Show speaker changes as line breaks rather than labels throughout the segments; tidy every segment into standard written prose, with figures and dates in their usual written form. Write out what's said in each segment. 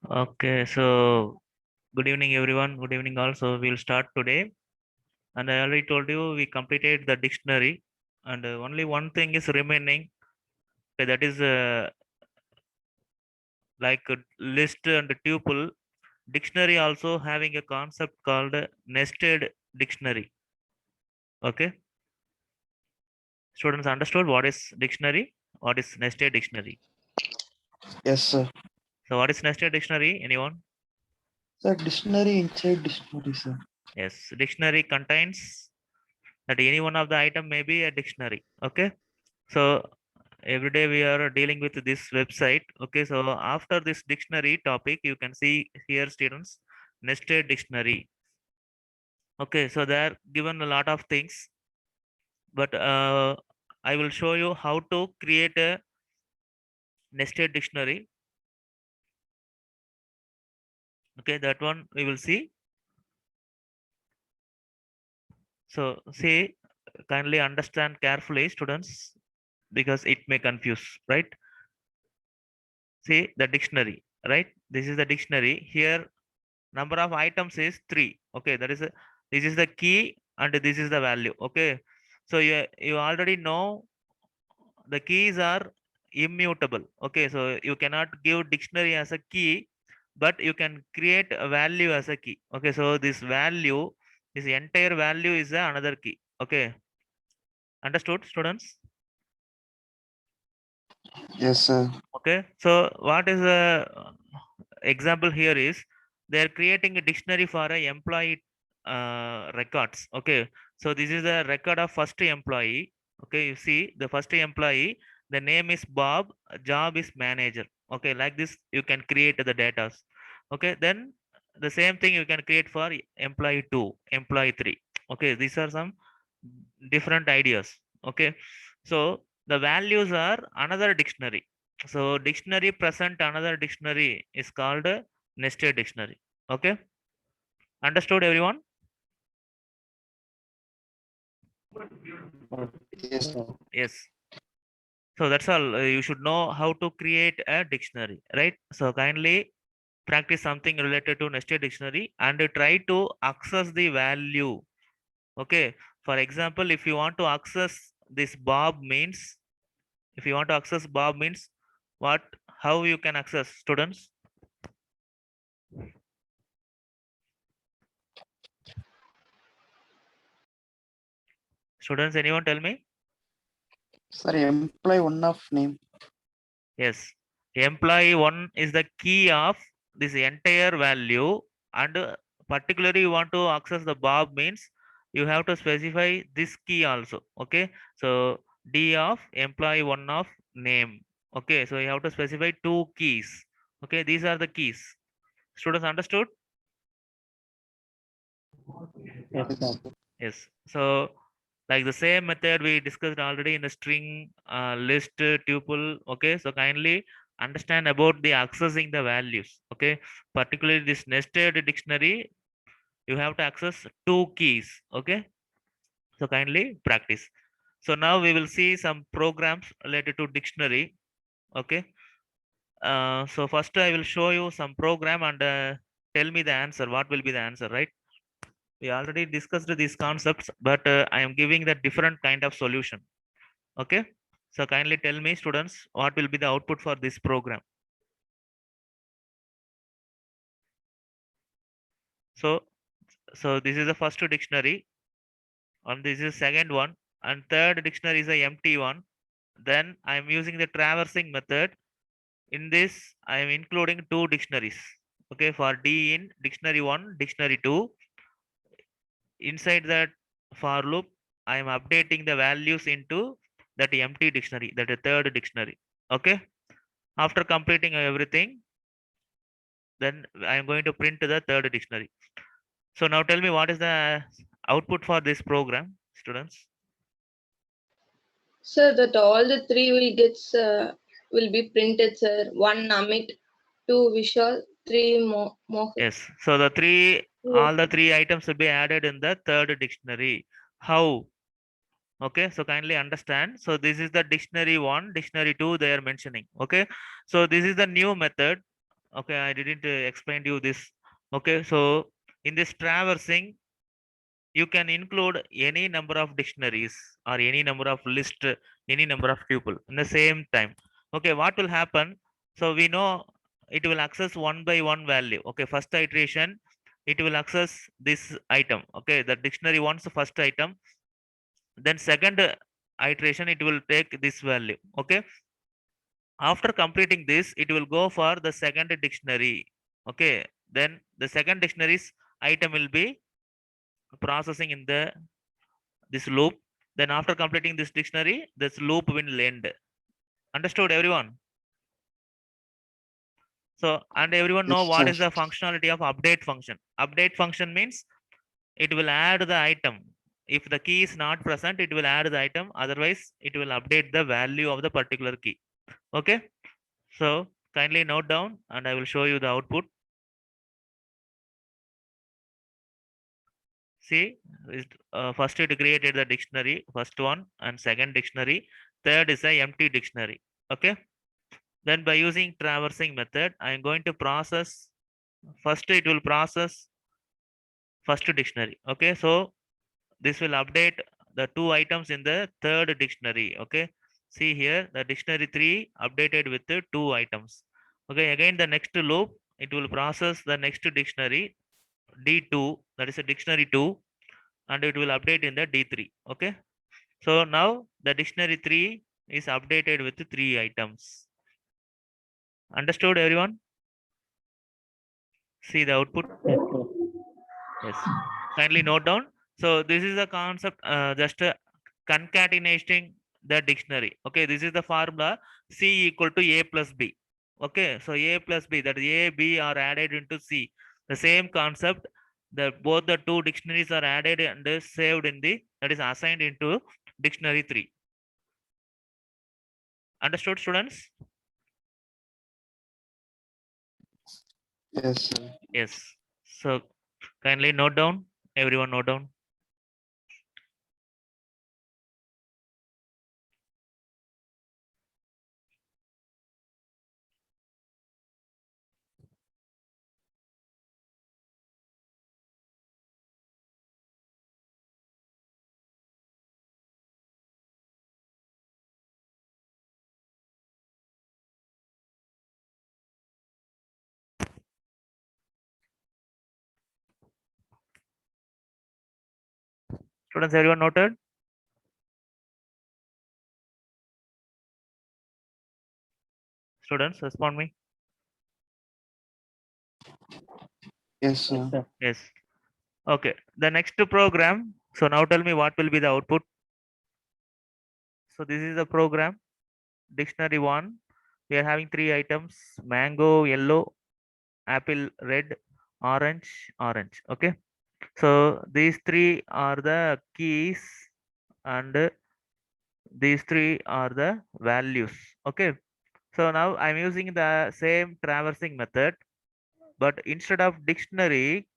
Okay, so good evening, everyone. Good evening, all. So we'll start today. And I already told you we completed the dictionary, and only one thing is remaining. Okay, that is like a list and tuple. Dictionary also having a concept called nested dictionary. Okay, students understood what is dictionary? What is nested dictionary?
Yes, sir.
So what is nested dictionary? Anyone?
Sir, dictionary inside dictionary, sir.
Yes, dictionary contains that any one of the item may be a dictionary. Okay, so every day we are dealing with this website. Okay, so after this dictionary topic, you can see here, students, nested dictionary. Okay, so they are given a lot of things, but I will show you how to create a nested dictionary. Okay, that one we will see. So see, kindly understand carefully, students, because it may confuse, right? See the dictionary, right? This is the dictionary. Here number of items is 3. Okay, that is this is the key and this is the value. Okay, so you already know the keys are immutable. Okay, so you cannot give dictionary as a key, but you can create a value as a key. Okay, so this value, this entire value is another key. Okay, understood, students?
Yes, sir.
Okay, so what is the example here is they are creating a dictionary for a employee records. Okay, so this is a record of first employee. Okay, you see the first employee, the name is Bob, job is manager. Okay, like this you can create the data. Okay, then the same thing you can create for employee 2, employee 3. Okay, these are some different ideas. Okay, so the values are another dictionary. So dictionary present another dictionary is called a nested dictionary. Okay, understood, everyone?
Yes, sir.
Yes. So that's all. You should know how to create a dictionary, right? So kindly practice something related to nested dictionary and try to access the value. Okay. For example, if you want to access this Bob means, if you want to access Bob means what? How you can access, students? Students, anyone tell me?
Sir, employee one of name.
Yes. Employee one is the key of this entire value, and particularly you want to access the Bob means you have to specify this key also. Okay. So D of employee one of name. Okay. So you have to specify two keys. Okay. These are the keys. Students understood?
Yes, sir.
Yes. So like the same method we discussed already in the string list tuple. Okay, so kindly understand about the accessing the values. Okay, particularly this nested dictionary, you have to access two keys. Okay, so kindly practice. So now we will see some programs related to dictionary. Okay, so first I will show you some program and tell me the answer. What will be the answer, right? We already discussed these concepts, but I am giving the different kind of solution. Okay, so kindly tell me, students, what will be the output for this program? So so this is the first dictionary, and this is second one, and third dictionary is a empty one. Then I am using the traversing method. In this I am including two dictionaries. Okay, for D in dictionary 1, dictionary 2. Inside that for loop I am updating the values into that empty dictionary, that is third dictionary. Okay, after completing everything, then I am going to print the third dictionary. So now tell me what is the output for this program, students?
Sir, that all the three will be printed, sir. One Amit, two Vishal, three Mohit.
Yes. So all the three items will be added in the third dictionary. How? Okay. So kindly understand. So this is the dictionary 1, dictionary 2 they are mentioning. Okay. So this is the new method. Okay, I didn't explain to you this. Okay, so in this traversing, you can include any number of dictionaries or any number of list, any number of people in the same time. Okay, what will happen? So we know it will access one by one value. Okay, first iteration, it will access this item. Okay, the dictionary wants the first item. Then second iteration, it will take this value. Okay, after completing this, it will go for the second dictionary. Okay, then the second dictionary's item will be processing in the this loop. Then after completing this dictionary, this loop will end. Understood, everyone? So, and everyone know
Yes,
what
sir.
is the functionality of update function. Update function means it will add the item. If the key is not present, it will add the item. Otherwise, it will update the value of the particular key. Okay. So kindly note down and I will show you the output. See, first it created the dictionary, first one, and second dictionary. Third is a empty dictionary. Okay. Then by using traversing method, I am going to process, first it will process first dictionary. Okay. So this will update the two items in the third dictionary. Okay. See here, the dictionary 3 updated with the two items. Okay. Again, the next loop, it will process the next dictionary D2, that is a dictionary 2, and it will update in the D3. Okay. So now the dictionary 3 is updated with 3 items. Understood, everyone? See the output? Yes. Kindly note down. So this is the concept, just concatenating the dictionary. Okay, this is the formula C equal to A plus B. Okay, so A plus B, that is A, B are added into C. The same concept, the both the two dictionaries are added and saved in the, that is assigned into dictionary 3. Understood, students?
Yes, sir.
Yes. So kindly note down. Everyone note down. Students, everyone noted? Students, respond me.
Yes, sir.
Yes. Okay. The next program. So now tell me what will be the output. So this is the program. Dictionary 1. We are having 3 items: mango, yellow, apple, red, orange, orange. Okay. So these 3 are the keys and these 3 are the values. Okay. So now I'm using the same traversing method, but instead of dictionary,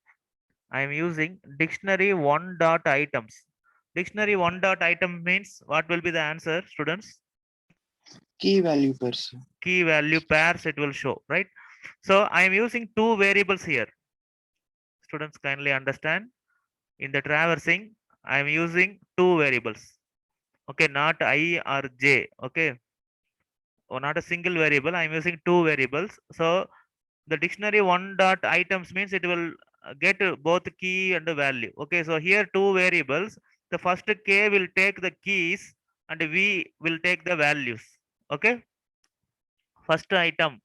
I'm using dictionary 1 dot items. Dictionary 1 dot item means what will be the answer, students?
Key value person.
Key value pairs it will show, right? So I'm using two variables here. Students, kindly understand. In the traversing, I'm using two variables. Okay, not I or J. Okay, or not a single variable. I'm using two variables. So the dictionary 1 dot items means it will get both key and the value. Okay, so here two variables. The first K will take the keys and V will take the values. Okay, first item,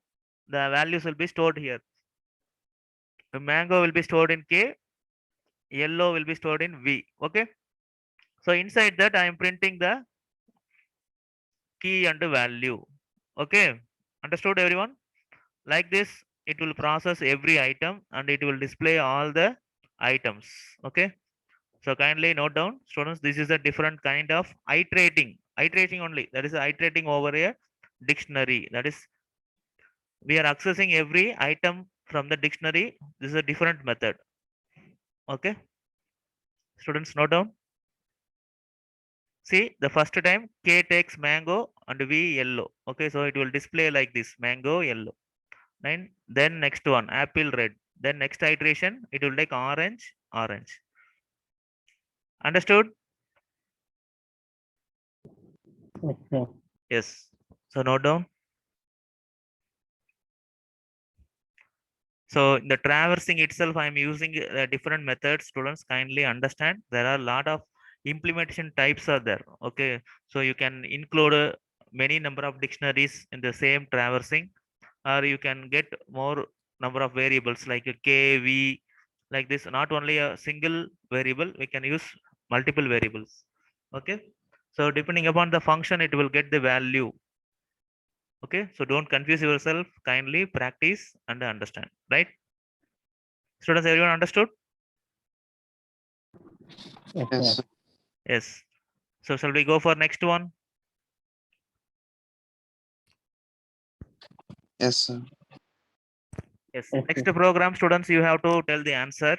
the values will be stored here. The mango will be stored in K, yellow will be stored in V. Okay, so inside that I am printing the key and the value. Okay, understood, everyone? Like this, it will process every item and it will display all the items. Okay, so kindly note down, students, this is a different kind of iterating only. That is iterating over a dictionary. That is, we are accessing every item from the dictionary. This is a different method. Okay, students, note down. See, the first time K takes mango and V yellow. Okay, so it will display like this: mango, yellow. then next one apple red, then next iteration it will take orange. Understood?
Yes, sir.
Yes. So note down. So in the traversing itself, I'm using different methods. Students kindly understand. There are a lot of implementation types are there. Okay, so you can include many number of dictionaries in the same traversing, or you can get more number of variables like a k, v, like this. Not only a single variable, we can use multiple variables. Okay, so depending upon the function, it will get the value. Okay, so don't confuse yourself. Kindly practice and understand. Right? Students, everyone understood?
Yes,
Yes,
sir.
sir.
Yes. So shall we go for next one?
Yes, sir.
Yes.
Yes,
Next
sir.
program, students, you have to tell the answer.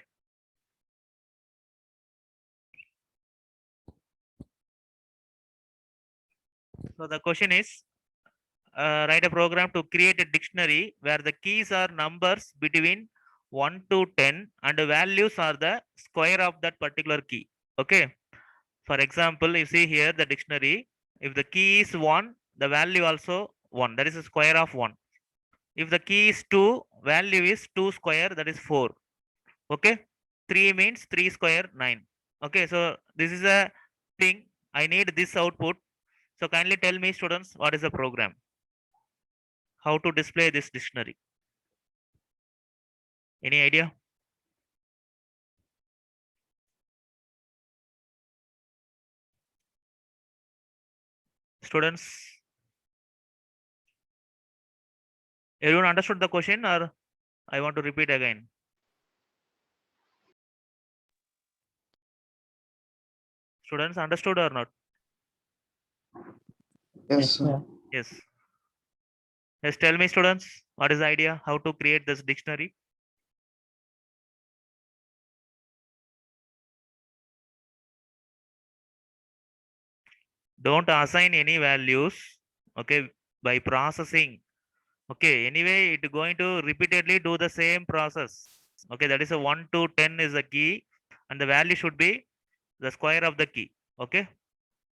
So the question is, write a program to create a dictionary where the keys are numbers between 1 to 10 and the values are the square of that particular key. Okay. For example, you see here the dictionary, if the key is 1, the value also 1. That is a square of 1. If the key is 2, value is 2 square, that is 4. Okay. 3 means 3 square 9. Okay. So this is a thing. I need this output. So kindly tell me, students, what is the program? How to display this dictionary? Any idea? Students, everyone understood the question or I want to repeat again? Students understood or not?
Yes,
Yes,
sir.
sir.
Yes. Yes, tell me, students, what is the idea? How to create this dictionary? Don't assign any values. Okay, by processing. Okay, anyway, it going to repeatedly do the same process. Okay, that is a 1 to 10 is the key, and the value should be the square of the key. Okay,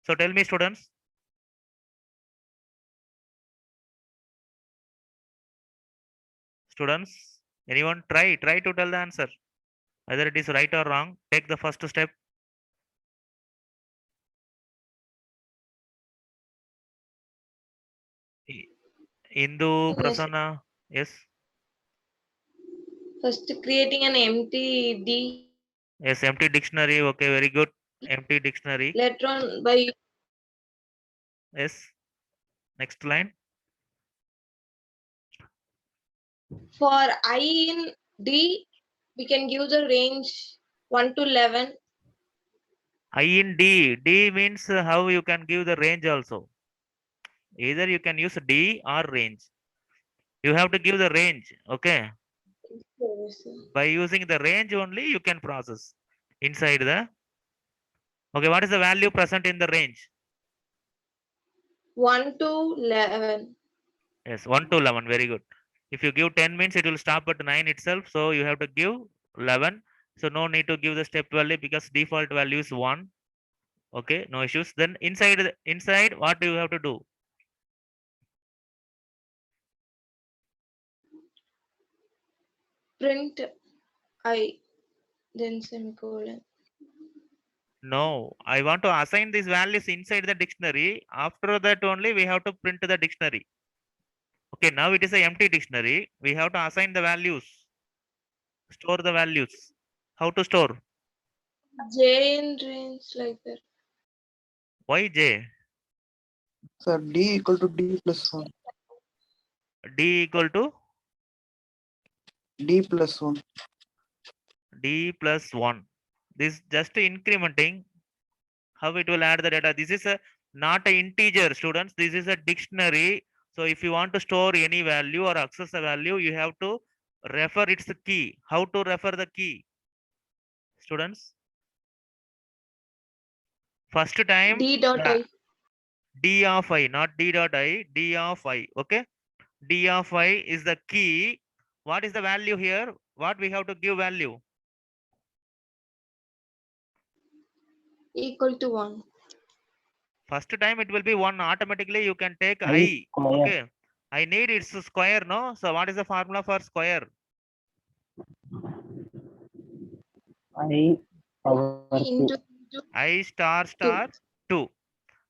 so tell me, students. Students, anyone try to tell the answer. Whether it is right or wrong, take the first step. Indu,
Yes.
Prasanna, yes,
First, creating an empty D.
yes, empty dictionary. Okay, very good. Empty dictionary.
Later on, by
Yes. Next line.
for I in D, we can give the range 1 to 11.
I in D. D means how you can give the range also. Either you can use D or range. You have to give the range. Okay.
Yes,
By using the range only, you can process inside the. Okay. What is the value present in the range?
1 to 11.
Yes. 1 to 11. Very good. If you give 10 means it will stop at 9 itself. So you have to give 11. So no need to give the step value because default value is 1. Okay. No issues. Then inside what do you have to do?
Print I, then semicolon.
No, I want to assign these values inside the dictionary. After that only we have to print the dictionary. Okay, now it is an empty dictionary. We have to assign the values, store the values. How to store?
J in range like that.
Why J?
Sir, D equal to D plus 1.
D equal to
D plus 1.
D plus 1. This just incrementing. How it will add the data? This is a not an integer, students. This is a dictionary. So if you want to store any value or access a value, you have to refer its key. How to refer the key? Students? First time
D dot
the
I.
D of I, not D dot I, D of I. Okay. D of I is the key. What is the value here? What we have to give value?
Equal to 1.
First time it will be 1. Automatically you can take
I
I.
square.
Okay. I need its square, no? So what is the formula for square?
I power 2.
Into
I star 2.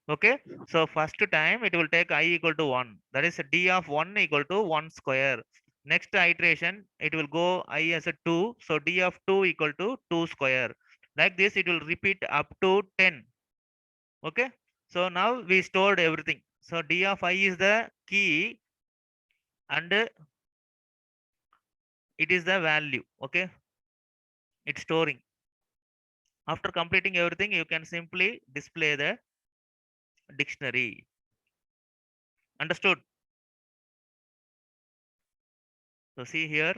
Okay. So first time it will take I equal to 1. That is D of 1 equal to 1 square. Next iteration, it will go I as a 2. So D of 2 equal to 2 square. Like this, it will repeat up to 10. Okay. So now we stored everything. So D of I is the key and it is the value. Okay. It's storing. After completing everything, you can simply display the dictionary. Understood? So see here,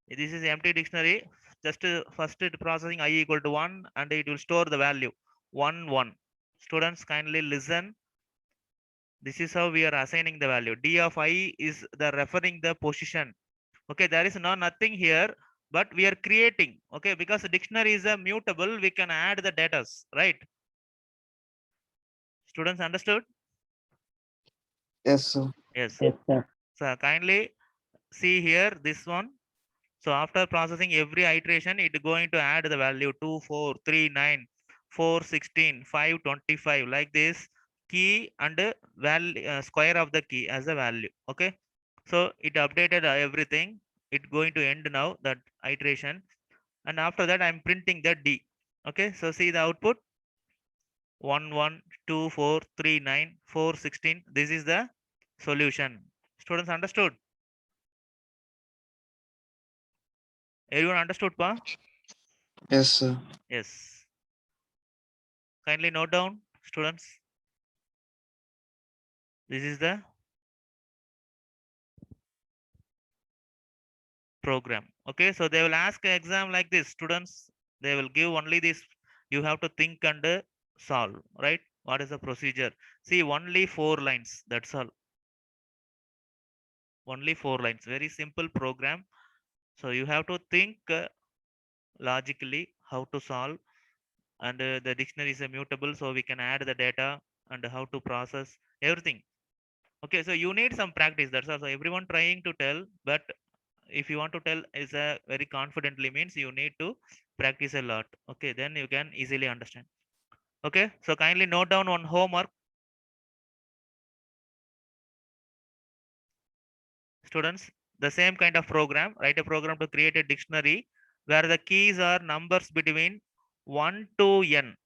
this is empty dictionary. Just first processing I equal to 1 and it will store the value 1 1. Students kindly listen. This is how we are assigning the value. D of I is the referring the position. Okay, there is nothing here, but we are creating. Okay, because the dictionary is a mutable, we can add the datas, right? Students understood?
Yes, sir.
Yes.
Yes, sir.
So kindly see here this one. So after processing every iteration, it is going to add the value 2, 4, 3, 9, 4, 16, 5, 25 like this key and value square of the key as a value. Okay. So it updated everything. It going to end now that iteration. And after that, I'm printing the D. Okay. So see the output 1, 1, 2, 4, 3, 9, 4, 16. This is the solution. Students understood? Everyone understood, Pa?
Yes, sir.
Yes. Kindly note down, students. This is the program. Okay, so they will ask an exam like this, students. They will give only this. You have to think and solve, right? What is the procedure? See, only 4 lines. That's all. Only 4 lines. Very simple program. So you have to think logically how to solve. And the dictionary is immutable, so we can add the data and how to process everything. Okay, so you need some practice. That's also everyone trying to tell, but if you want to tell is a very confidently means you need to practice a lot. Okay, then you can easily understand. Okay, so kindly note down on homework. Students, the same kind of program, write a program to create a dictionary where the keys are numbers between 1 to n.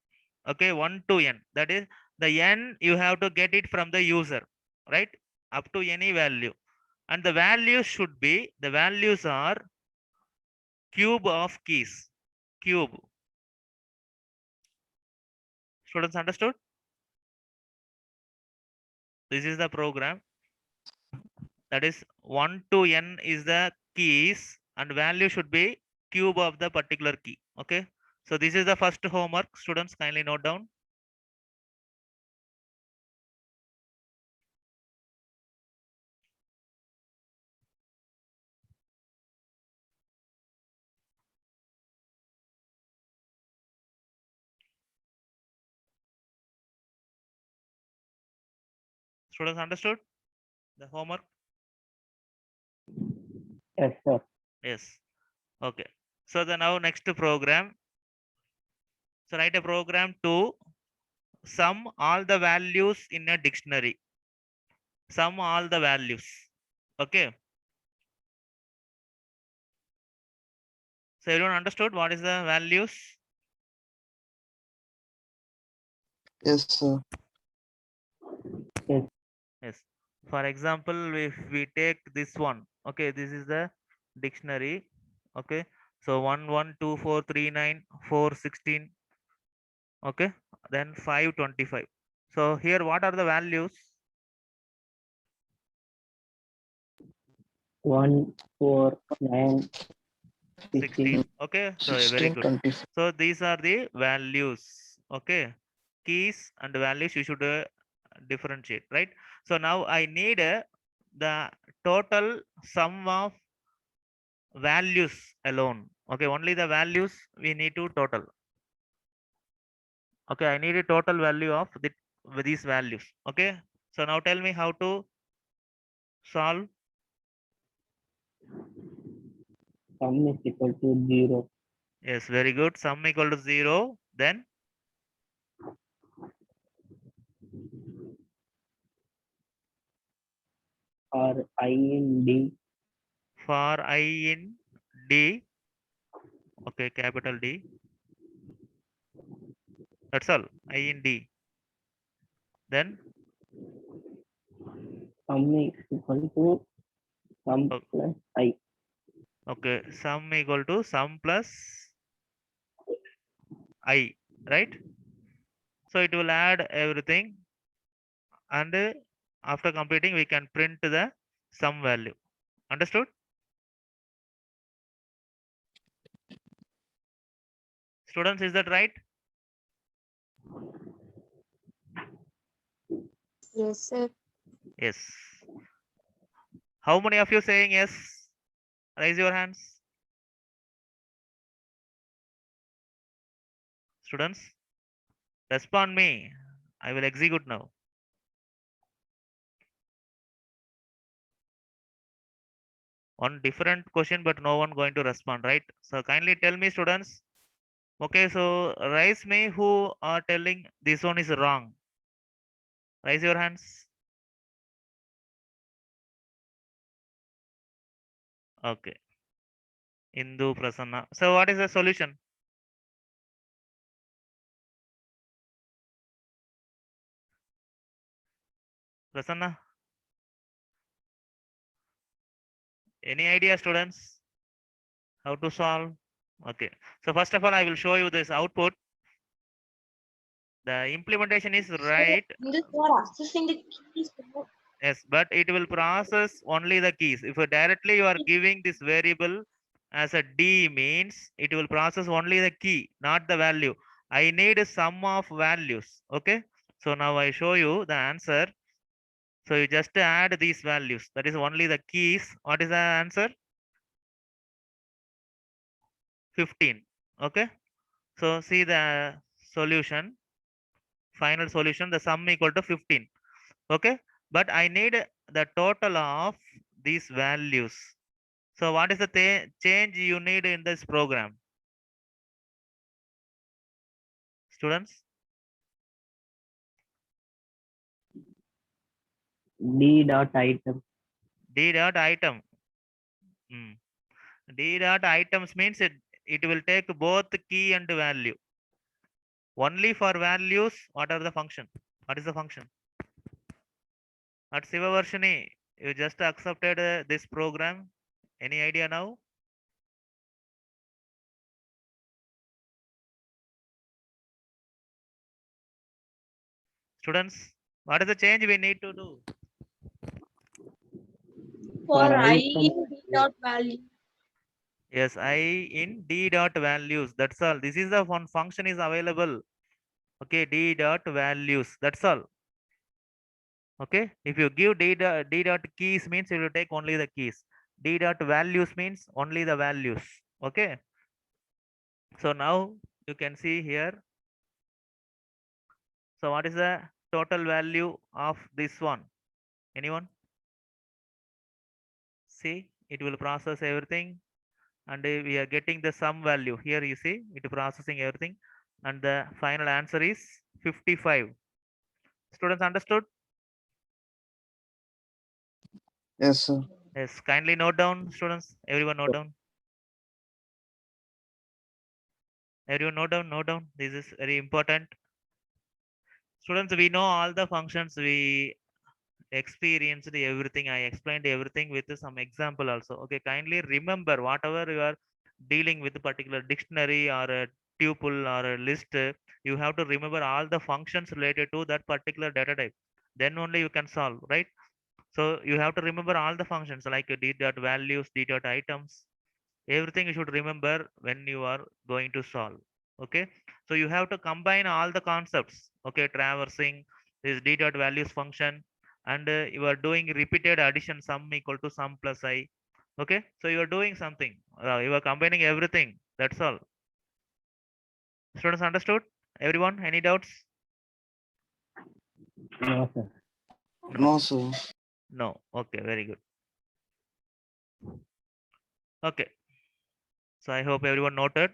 Okay, 1 to n. That is the n you have to get it from the user, right? Up to any value. And the values should be, the values are cube of keys. Cube. Students understood? This is the program. That is 1 to n is the keys and value should be cube of the particular key. Okay. So this is the first homework. Students kindly note down. Students understood the homework?
Yes, sir.
Yes. Okay. So the now next program. So write a program to sum all the values in a dictionary. Sum all the values. Okay. So everyone understood what is the values?
Yes, sir.
Yes. For example, if we take this one, okay, this is the dictionary. Okay. So 1, 1, 2, 4, 3, 9, 4, 16. Okay. Then 5, 25. So here, what are the values?
1, 4, 9, 16.
16. Okay. So very
16,
good.
25.
So these are the values. Okay. Keys and values you should differentiate, right? So now I need the total sum of values alone. Okay, only the values we need to total. Okay, I need a total value of with these values. Okay, so now tell me how to solve.
Sum is equal to 0.
Yes, very good. Sum equal to 0. Then
For I in D,
for I in D, okay, capital D. That's all. I in D. Then
sum is equal to sum
Oh.
plus I.
okay, sum equal to sum plus I, right? So it will add everything, and after completing we can print the sum value. Understood? Students, is that right?
Yes, sir.
Yes. How many of you saying yes? Raise your hands. Students, respond me. I will execute now. One different question, but no one going to respond, right? So kindly tell me, students. Okay, so raise me who are telling this one is wrong. Raise your hands. Okay. Indu Prasanna. So what is the solution? Prasanna? Any idea, students? How to solve? Okay. So first of all, I will show you this output. The implementation is right.
This are accessing the keys.
Yes, but it will process only the keys. If directly you are giving this variable as a D means it will process only the key, not the value. I need a sum of values. Okay. So now I show you the answer. So you just add these values. That is only the keys. What is the answer? 15. Okay. So see the solution. Final solution. The sum equal to 15. Okay. But I need the total of these values. So what is the change you need in this program? Students?
D dot item.
D dot item. Hmm. D dot items means it will take both key and value. Only for values, what are the function? What is the function? At Sivavarshini, you just accepted this program. Any idea now? Students, what is the change we need to do?
For I
item.
in D dot value.
Yes, I in D dot values. That's all. This is the one function is available. Okay, D dot values. That's all. Okay, if you give D dot keys means it will take only the keys. D dot values means only the values. Okay. So now you can see here. So what is the total value of this one? Anyone? See, it will process everything and we are getting the sum value. Here you see it processing everything and the final answer is 55. Students understood?
Yes, sir.
Yes, kindly note down, students. Everyone note down. Everyone note down. This is very important. Students, we know all the functions, we experienced everything. I explained everything with some example also. Okay, kindly remember whatever you are dealing with a particular dictionary or a tuple or a list, you have to remember all the functions related to that particular data type. Then only you can solve, right? So you have to remember all the functions like d dot values, d dot items, everything you should remember when you are going to solve. Okay, so you have to combine all the concepts. Okay, traversing this d dot values function and you are doing repeated addition, sum equal to sum plus I. Okay, so you are doing something. You are combining everything. That's all. Students understood? Everyone, any doubts?
No, sir.
No, sir.
No. Okay, very good. Okay. So I hope everyone noted.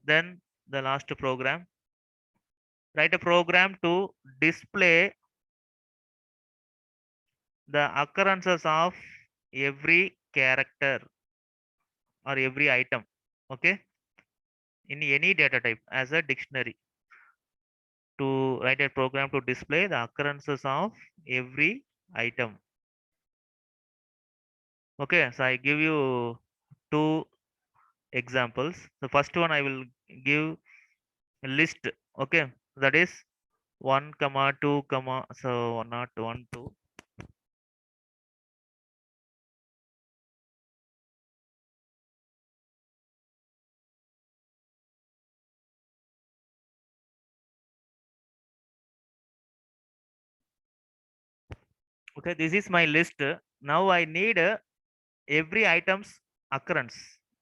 Then the last program. Write a program to display the occurrences of every character or every item. Okay. In any data type as a dictionary. To write a program to display the occurrences of every item. Okay, so I give you two examples. The first one I will give a list. Okay, that is 1 comma 2 comma, so not 1 2. Okay, this is my list. Now I need every item's occurrence,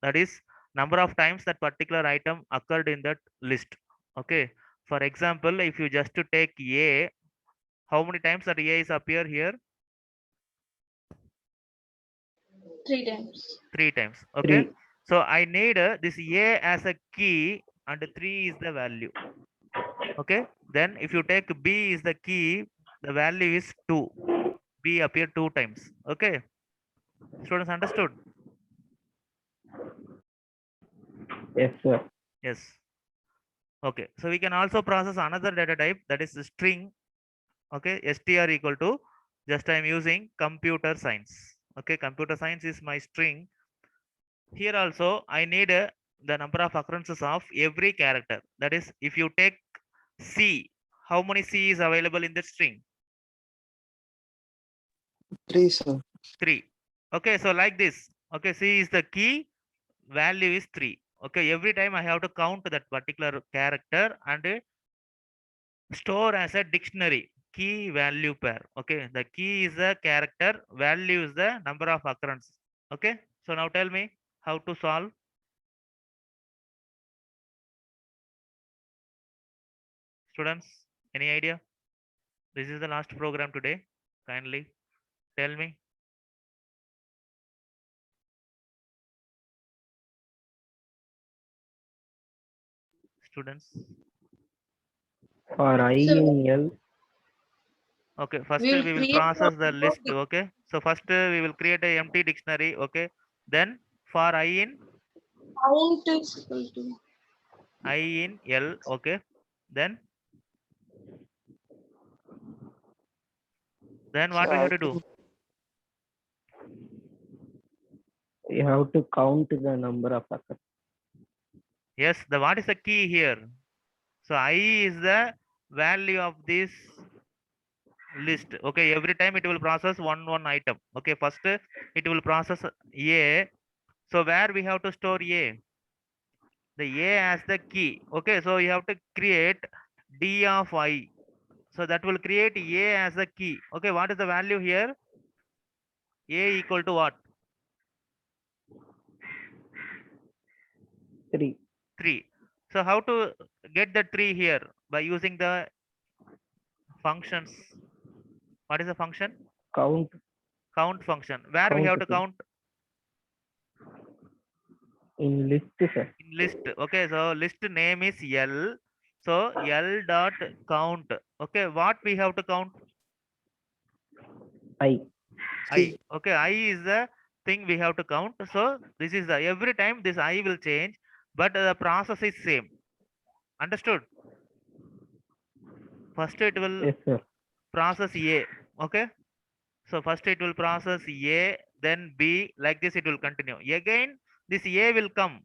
that is number of times that particular item occurred in that list. Okay, for example, if you just to take A, how many times that A is appear here?
3 times.
3 times. Okay,
3.
so I need this A as a key and 3 is the value. Okay, then if you take B is the key, the value is 2. B appear 2 times. Okay, students understood?
Yes, sir.
Yes. Okay, so we can also process another data type, that is string. Okay, str equal to, just I am using computer science. Okay, computer science is my string. Here also I need the number of occurrences of every character. That is, if you take C, how many C is available in the string?
3, sir.
3. Okay, so like this. Okay, C is the key, value is 3. Okay, every time I have to count that particular character and store as a dictionary, key value pair. Okay, the key is the character, value is the number of occurrences. Okay, so now tell me how to solve. Students, any idea? This is the last program today. Kindly tell me. Students.
For I
So
in L,
Okay, first
we will
we will
create
process the
one
list. Okay, so first we will create a empty dictionary. Okay, then for
count is equal to
I in L. Okay, then what
Sir,
we
I
have to do?
think
you have to count the number of occurrences.
Yes, the what is the key here? So I is the value of this list. Okay, every time it will process one item. Okay, first it will process A. So where we have to store A? The A as the key. Okay, so you have to create D of I. So that will create A as the key. Okay, what is the value here? A equal to what?
3.
3. So how to get the 3 here? By using the functions. What is the function?
Count.
Count function. Where we
Count,
have to
sir.
count?
In list, sir.
In list. Okay, so list name is L. So L dot count. Okay, what we have to count?
I.
I. Okay, I is the thing we have to count. So this is the every time this I will change, but the process is same. Understood? First it will
Yes, sir.
process A. Okay, so first it will process A, then B, like this it will continue. Again, this A will come.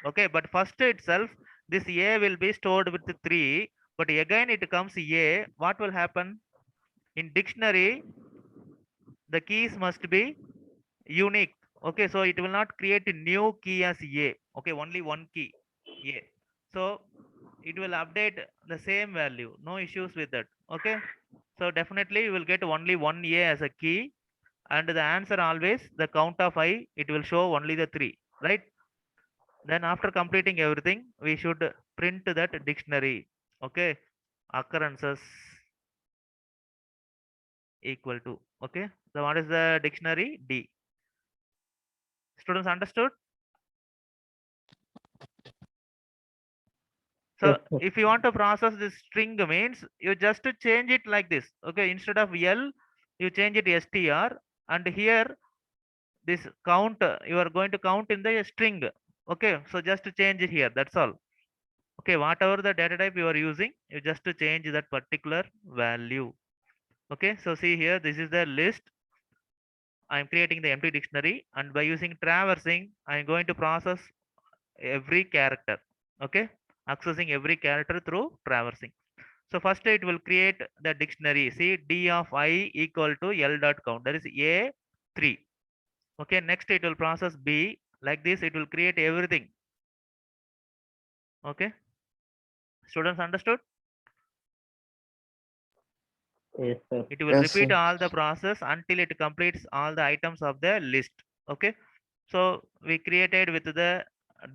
Okay, but first itself, this A will be stored with 3, but again it comes A. What will happen? In dictionary, the keys must be unique. Okay, so it will not create a new key as A. Okay, only one key A. So it will update the same value. No issues with that. Okay. So definitely you will get only one A as a key, and the answer always the count of I, it will show only the 3, right? Then after completing everything, we should print that dictionary. Okay, occurrences equal to. Okay, so what is the dictionary? D. Students understood? So
Yes, sir.
if you want to process this string means you just to change it like this. Okay, instead of L, you change it str, and here this count you are going to count in the string. Okay, so just to change it here. That's all. Okay, whatever the data type you are using, you just to change that particular value. Okay, so see here, this is the list. I'm creating the empty dictionary, and by using traversing, I'm going to process every character. Okay, accessing every character through traversing. So first it will create the dictionary. See, D of I equal to L dot count. That is A3. Okay, next it will process B. Like this, it will create everything. Okay, students understood?
Yes, sir.
It will
Yes,
repeat
sir.
all the process until it completes all the items of the list. Okay, so we created with the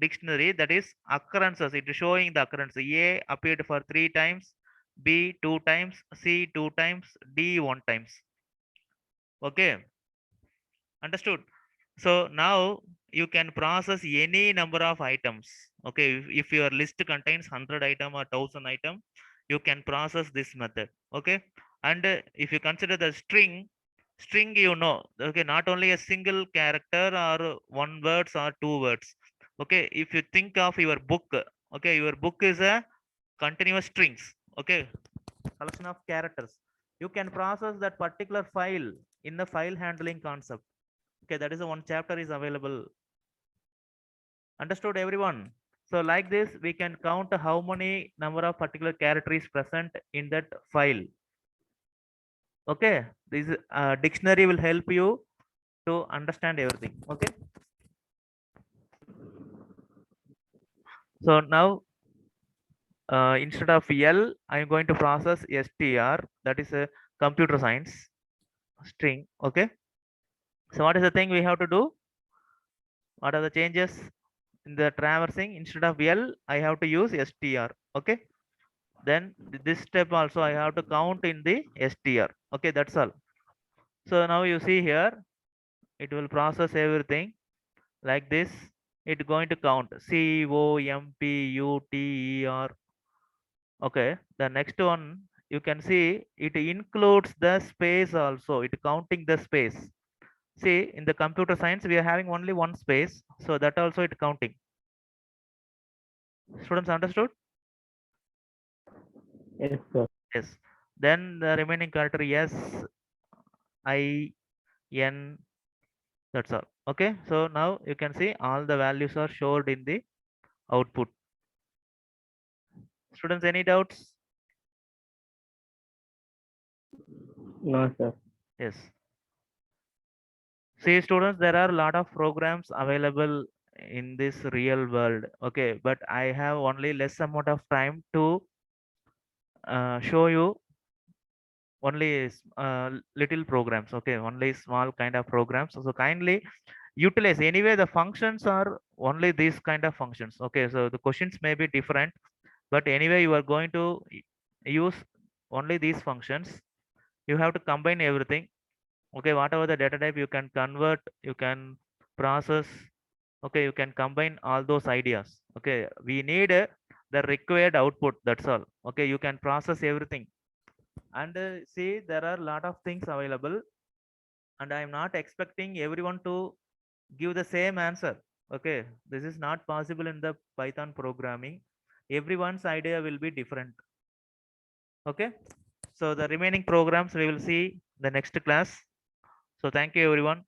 dictionary, that is occurrences. It is showing the occurrence. A appeared for 3 times, B 2 times, C 2 times, D 1 times. Okay, understood? So now you can process any number of items. Okay, if your list contains 100 item or 1000 item, you can process this method. Okay, and if you consider the string, you know, okay, not only a single character or one words or two words. Okay, if you think of your book, okay, your book is a continuous strings. Okay, collection of characters. You can process that particular file in the file handling concept. Okay, that is the one chapter is available. Understood, everyone? So like this, we can count how many number of particular characters present in that file. Okay, this dictionary will help you to understand everything. Okay, so now instead of L, I'm going to process str, that is a computer science string. Okay, so what is the thing we have to do? What are the changes in the traversing? Instead of L, I have to use str. Okay, then this step also I have to count in the str. Okay, that's all. So now you see here, it will process everything like this. It's going to count COMPUTER. Okay, the next one you can see it includes the space also. It counting the space. See, in the computer science we are having only one space, so that also it counting. Students understood?
Yes, sir.
Yes. Then the remaining character S, I, N, that's all. Okay, so now you can see all the values are showed in the output. Students, any doubts?
No, sir.
Yes. See, students, there are a lot of programs available in this real world. Okay, but I have only less amount of time to show you only little programs. Okay, only small kind of programs. So kindly utilize. Anyway, the functions are only these kind of functions. Okay, so the questions may be different, but anyway, you are going to use only these functions. You have to combine everything. Okay, whatever the data type you can convert, you can process. Okay, you can combine all those ideas. Okay, we need the required output. That's all. Okay, you can process everything. And see, there are a lot of things available, and I am not expecting everyone to give the same answer. Okay, this is not possible in the Python programming. Everyone's idea will be different. Okay, so the remaining programs we will see the next class. So thank you everyone.